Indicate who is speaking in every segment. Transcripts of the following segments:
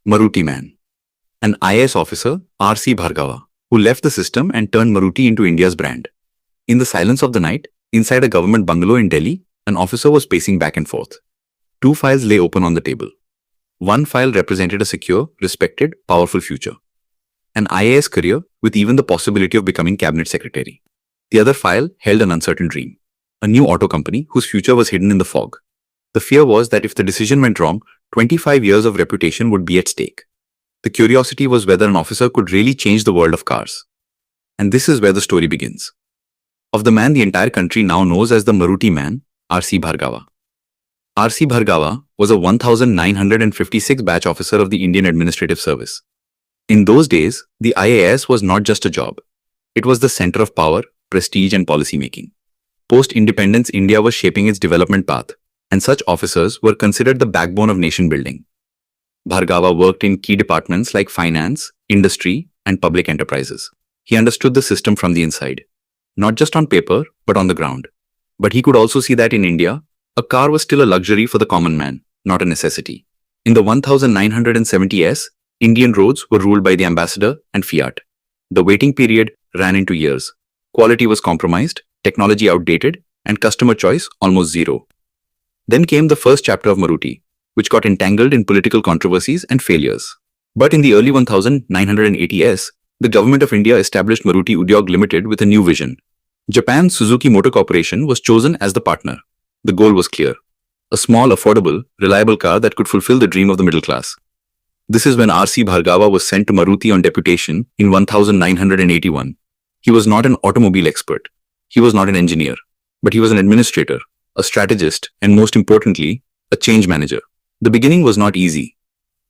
Speaker 1: Maruti Man, an IAS officer, R C Bhargava, who left the system and turned Maruti into India's brand. In the silence of the night, inside a government bungalow in Delhi, an officer was pacing back and forth. Two files lay open on the table. One file represented a secure, respected, powerful future. An IAS career with even the possibility of becoming cabinet secretary. The other file held an uncertain dream. A new auto company whose future was hidden in the fog. The fear was that if the decision went wrong, 25 years of reputation would be at stake. The curiosity was whether an officer could really change the world of cars. And this is where the story begins. Of the man the entire country now knows as the Maruti Man, R C Bhargava. R C Bhargava was a 1956 batch officer of the Indian Administrative Service. In those days, the IAS was not just a job. It was the center of power, prestige and policy making. Post-independence, India was shaping its development path, and such officers were considered the backbone of nation building. Bhargava worked in key departments like finance, industry, and public enterprises. He understood the system from the inside, not just on paper, but on the ground. But he could also see that in India, a car was still a luxury for the common man, not a necessity. In the 1970s, Indian roads were ruled by the ambassador and Fiat. The waiting period ran into years. Quality was compromised, technology outdated, and customer choice almost zero. Then came the first chapter of Maruti, which got entangled in political controversies and failures. But in the early 1980s, the government of India established Maruti Udyog Limited with a new vision. Japan's Suzuki Motor Corporation was chosen as the partner. The goal was clear: a small, affordable, reliable car that could fulfill the dream of the middle class. This is when R C Bhargava was sent to Maruti on deputation in 1981. He was not an automobile expert. He was not an engineer. But he was an administrator, a strategist, and most importantly, a change manager. The beginning was not easy.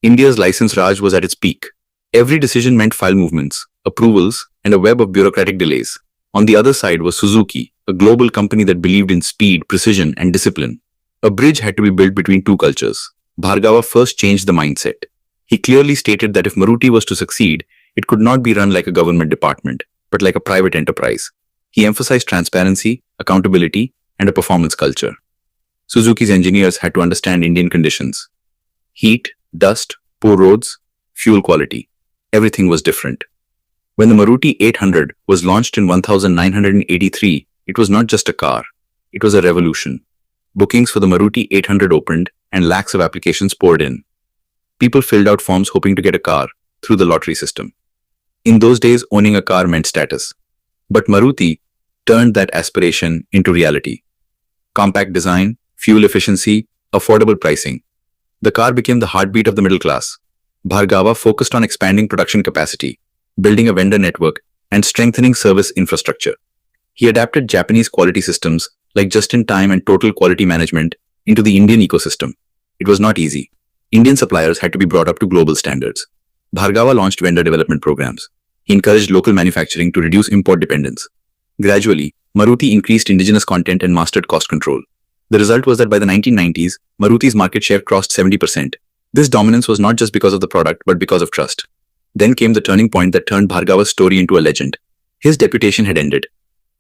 Speaker 1: India's license Raj was at its peak. Every decision meant file movements, approvals, and a web of bureaucratic delays. On the other side was Suzuki, a global company that believed in speed, precision, and discipline. A bridge had to be built between two cultures. Bhargava first changed the mindset. He clearly stated that if Maruti was to succeed, it could not be run like a government department, but like a private enterprise. He emphasized transparency, accountability, and a performance culture. Suzuki's engineers had to understand Indian conditions. Heat, dust, poor roads, fuel quality. Everything was different. When the Maruti 800 was launched in 1983, it was not just a car. It was a revolution. Bookings for the Maruti 800 opened and lakhs of applications poured in. People filled out forms hoping to get a car through the lottery system. In those days, owning a car meant status. But Maruti turned that aspiration into reality. Compact design, fuel efficiency, affordable pricing. The car became the heartbeat of the middle class. Bhargava focused on expanding production capacity, building a vendor network, and strengthening service infrastructure. He adapted Japanese quality systems like just-in-time and total quality management into the Indian ecosystem. It was not easy. Indian suppliers had to be brought up to global standards. Bhargava launched vendor development programs. He encouraged local manufacturing to reduce import dependence. Gradually, Maruti increased indigenous content and mastered cost control. The result was that by the 1990s, Maruti's market share crossed 70%. This dominance was not just because of the product, but because of trust. Then came the turning point that turned Bhargava's story into a legend. His deputation had ended.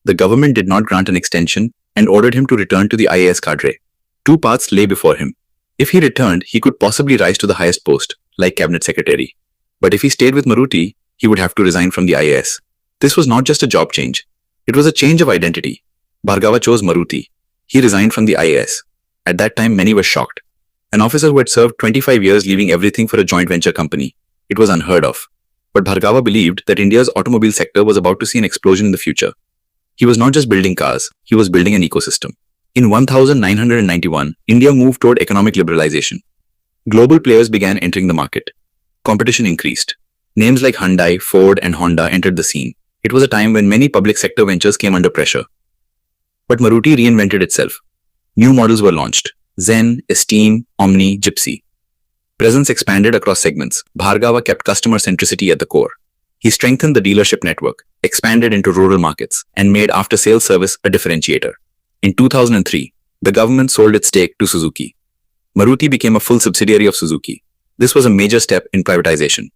Speaker 1: The government did not grant an extension and ordered him to return to the IAS cadre. Two paths lay before him. If he returned, he could possibly rise to the highest post, like cabinet secretary. But if he stayed with Maruti, he would have to resign from the IAS. This was not just a job change. It was a change of identity. Bhargava chose Maruti. He resigned from the IAS. At that time, many were shocked. An officer who had served 25 years leaving everything for a joint venture company. It was unheard of. But Bhargava believed that India's automobile sector was about to see an explosion in the future. He was not just building cars, he was building an ecosystem. In 1991, India moved toward economic liberalization. Global players began entering the market. Competition increased. Names like Hyundai, Ford, and Honda entered the scene. It was a time when many public sector ventures came under pressure. But Maruti reinvented itself. New models were launched: Zen, Esteem, Omni, Gypsy. Presence expanded across segments. Bhargava kept customer centricity at the core. He strengthened the dealership network, expanded into rural markets, and made after-sales service a differentiator. In 2003, the government sold its stake to Suzuki. Maruti became a full subsidiary of Suzuki. This was a major step in privatization.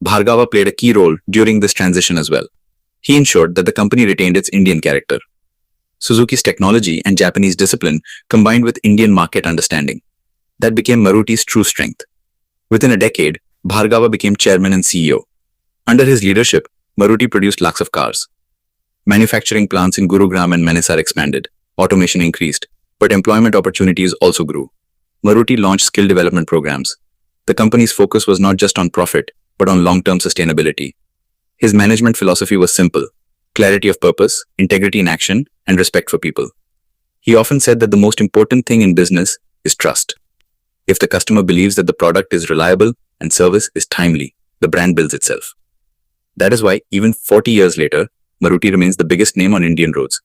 Speaker 1: Bhargava played a key role during this transition as well. He ensured that the company retained its Indian character. Suzuki's technology and Japanese discipline combined with Indian market understanding. That became Maruti's true strength. Within a decade, Bhargava became chairman and CEO. Under his leadership, Maruti produced lakhs of cars. Manufacturing plants in Gurugram and Manesar expanded. Automation increased, but employment opportunities also grew. Maruti launched skill development programs. The company's focus was not just on profit, but on long-term sustainability. His management philosophy was simple: clarity of purpose, integrity in action, and respect for people. He often said that the most important thing in business is trust. If the customer believes that the product is reliable and service is timely, the brand builds itself. That is why, even 40 years later, Maruti remains the biggest name on Indian roads.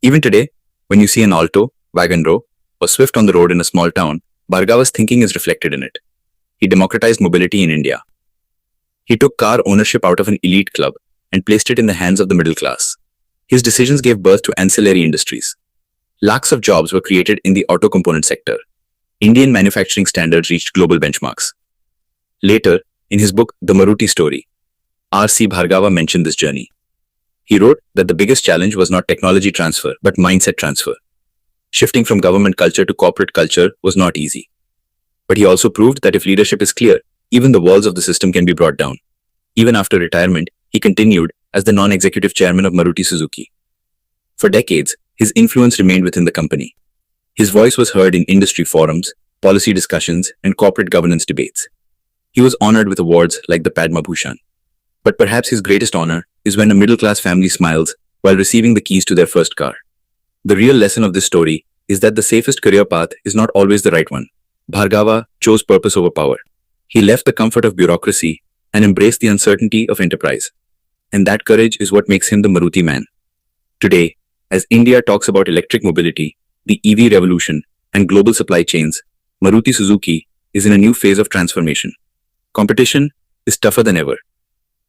Speaker 1: Even today, when you see an Alto, Wagon-Ro, or Swift on the road in a small town, Bhargava's thinking is reflected in it. He democratized mobility in India. He took car ownership out of an elite club and placed it in the hands of the middle class. His decisions gave birth to ancillary industries. Lakhs of jobs were created in the auto component sector. Indian manufacturing standards reached global benchmarks. Later, in his book The Maruti Story, R C Bhargava mentioned this journey. He wrote that the biggest challenge was not technology transfer, but mindset transfer. Shifting from government culture to corporate culture was not easy. But he also proved that if leadership is clear, even the walls of the system can be brought down. Even after retirement, he continued as the non-executive chairman of Maruti Suzuki. For decades, his influence remained within the company. His voice was heard in industry forums, policy discussions, and corporate governance debates. He was honored with awards like the Padma Bhushan. But perhaps his greatest honor is when a middle-class family smiles while receiving the keys to their first car. The real lesson of this story is that the safest career path is not always the right one. Bhargava chose purpose over power. He left the comfort of bureaucracy and embraced the uncertainty of enterprise. And that courage is what makes him the Maruti Man. Today, as India talks about electric mobility, the EV revolution, and global supply chains, Maruti Suzuki is in a new phase of transformation. Competition is tougher than ever.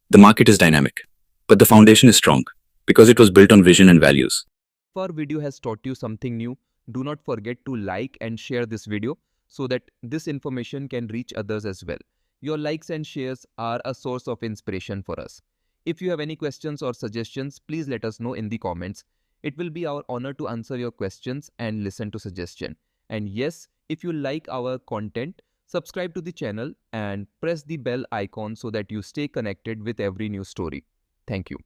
Speaker 1: The market is dynamic, but the foundation is strong because it was built on vision and values.
Speaker 2: If our video has taught you something new, do not forget to like and share this video so that this information can reach others as well. Your likes and shares are a source of inspiration for us. If you have any questions or suggestions, please let us know in the comments. It will be our honor to answer your questions and listen to suggestions. And yes, if you like our content, subscribe to the channel and press the bell icon so that you stay connected with every new story. Thank you.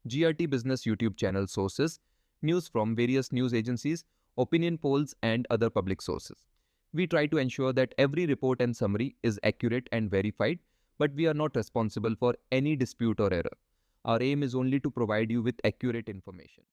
Speaker 2: GRT Business YouTube channel sources: news from various news agencies, opinion polls, and other public sources. We try to ensure that every report and summary is accurate and verified, but we are not responsible for any dispute or error. Our aim is only to provide you with accurate information.